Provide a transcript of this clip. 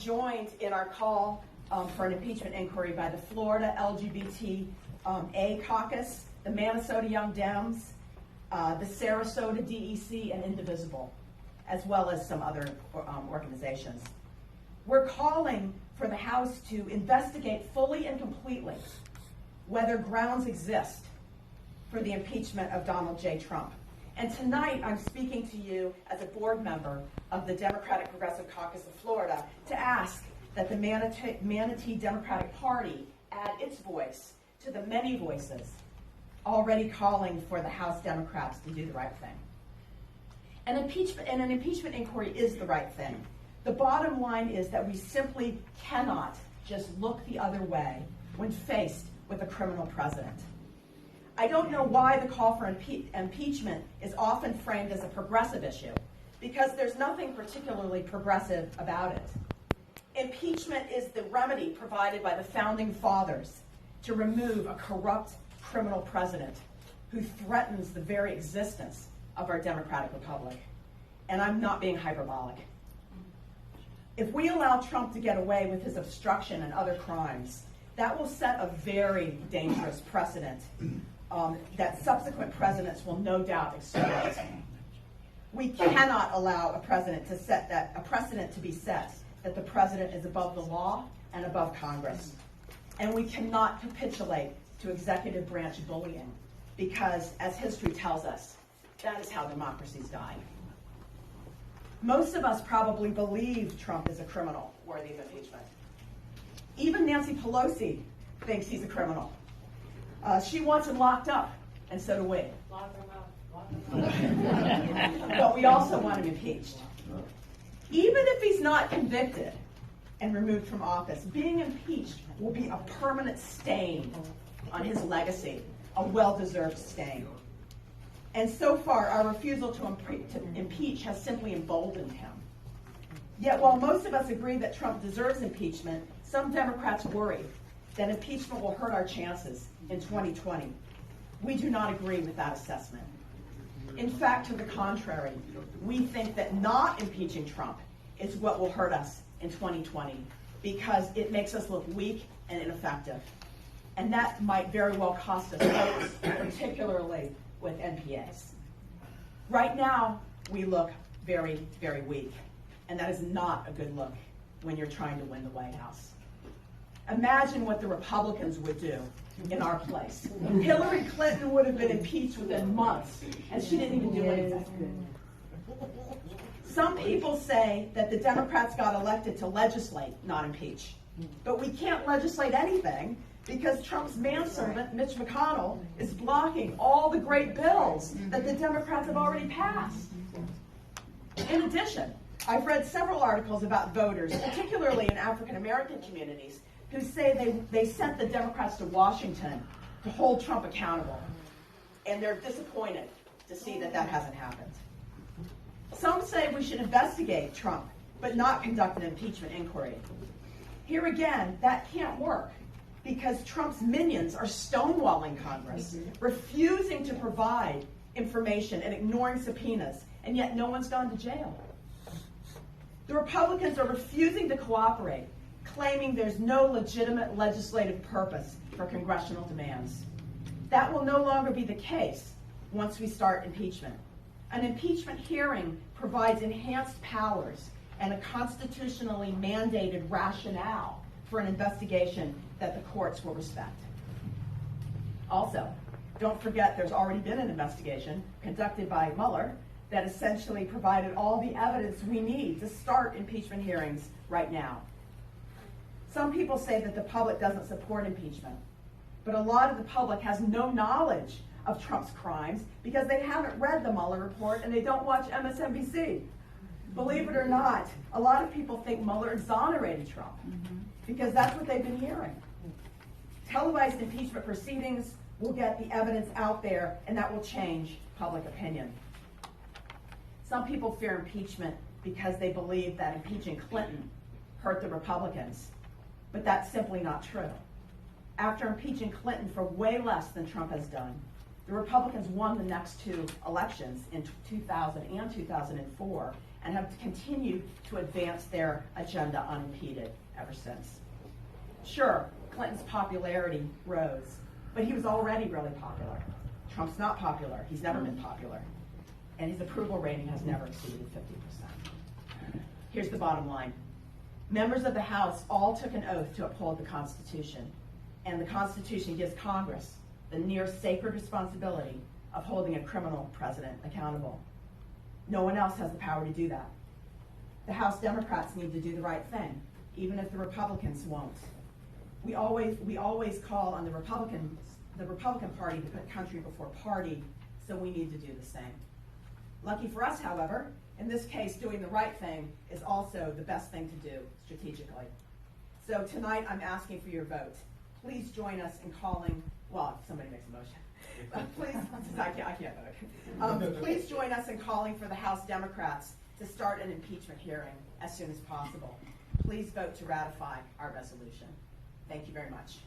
Joined in our call for an impeachment inquiry by the Florida LGBT Caucus, the Minnesota Young Dems, the Sarasota DEC, and Indivisible, as well as some other organizations. We're calling for the House to investigate fully and completely whether grounds exist for the impeachment of Donald J. Trump. And tonight, I'm speaking to you as a board member of the Democratic Progressive Caucus of Florida to ask that the Manatee Democratic Party add its voice to the many voices already calling for the House Democrats to do the right thing. An impeachment inquiry is the right thing. The bottom line is that we simply cannot just look the other way when faced with a criminal president. I don't know why the call for impeachment is often framed as a progressive issue, because there's nothing particularly progressive about it. Impeachment is the remedy provided by the founding fathers to remove a corrupt criminal president who threatens the very existence of our democratic republic. And I'm not being hyperbolic. If we allow Trump to get away with his obstruction and other crimes, that will set a very dangerous precedent that subsequent presidents will no doubt exploit. We cannot allow a precedent to be set that the president is above the law and above Congress. And we cannot capitulate to executive branch bullying, because, as history tells us, that is how democracies die. Most of us probably believe Trump is a criminal worthy of impeachment. Even Nancy Pelosi thinks he's a criminal. She wants him locked up, and so do we. Lock him up. Lock him up. But we also want him impeached. Even if he's not convicted and removed from office, being impeached will be a permanent stain on his legacy, a well-deserved stain. And so far, our refusal to impeach has simply emboldened him. Yet while most of us agree that Trump deserves impeachment, some Democrats worry that impeachment will hurt our chances in 2020. We do not agree with that assessment. In fact, to the contrary, we think that not impeaching Trump is what will hurt us in 2020, because it makes us look weak and ineffective. And that might very well cost us votes, particularly with NPAs. Right now, we look very, very weak, and that is not a good look when you're trying to win the White House. Imagine what the Republicans would do in our place. Hillary Clinton would have been impeached within months, and she didn't even do anything. Some people say that the Democrats got elected to legislate, not impeach. But we can't legislate anything because Trump's manservant, Mitch McConnell, is blocking all the great bills that the Democrats have already passed. In addition, I've read several articles about voters, particularly in African American communities, who say they sent the Democrats to Washington to hold Trump accountable. And they're disappointed to see that that hasn't happened. Some say we should investigate Trump, but not conduct an impeachment inquiry. Here again, that can't work, because Trump's minions are stonewalling Congress, refusing to provide information and ignoring subpoenas, and yet no one's gone to jail. The Republicans are refusing to cooperate, claiming there's no legitimate legislative purpose for congressional demands. That will no longer be the case once we start impeachment. An impeachment hearing provides enhanced powers and a constitutionally mandated rationale for an investigation that the courts will respect. Also, don't forget there's already been an investigation conducted by Mueller that essentially provided all the evidence we need to start impeachment hearings right now. Some people say that the public doesn't support impeachment, but a lot of the public has no knowledge of Trump's crimes because they haven't read the Mueller report and they don't watch MSNBC. Believe it or not, a lot of people think Mueller exonerated Trump because that's what they've been hearing. Televised impeachment proceedings will get the evidence out there, and that will change public opinion. Some people fear impeachment because they believe that impeaching Clinton hurt the Republicans, but that's simply not true. After impeaching Clinton for way less than Trump has done, The Republicans won the next two elections in 2000 and 2004 and have continued to advance their agenda unimpeded ever since. Sure, Clinton's popularity rose, but he was already really popular. Trump's not popular. He's never been popular. And his approval rating has never exceeded 50%. Here's the bottom line. Members of the House all took an oath to uphold the Constitution, and the Constitution gives Congress the near sacred responsibility of holding a criminal president accountable. No one else has the power to do that. The House Democrats need to do the right thing, even if the Republicans won't. We always call on the Republican Party to put country before party, so we need to do the same. Lucky for us, however, in this case, doing the right thing is also the best thing to do strategically. So tonight, I'm asking for your vote. Please join us in calling, well, if somebody makes a motion. Please, I can't vote. Please join us in calling for the House Democrats to start an impeachment hearing as soon as possible. Please vote to ratify our resolution. Thank you very much.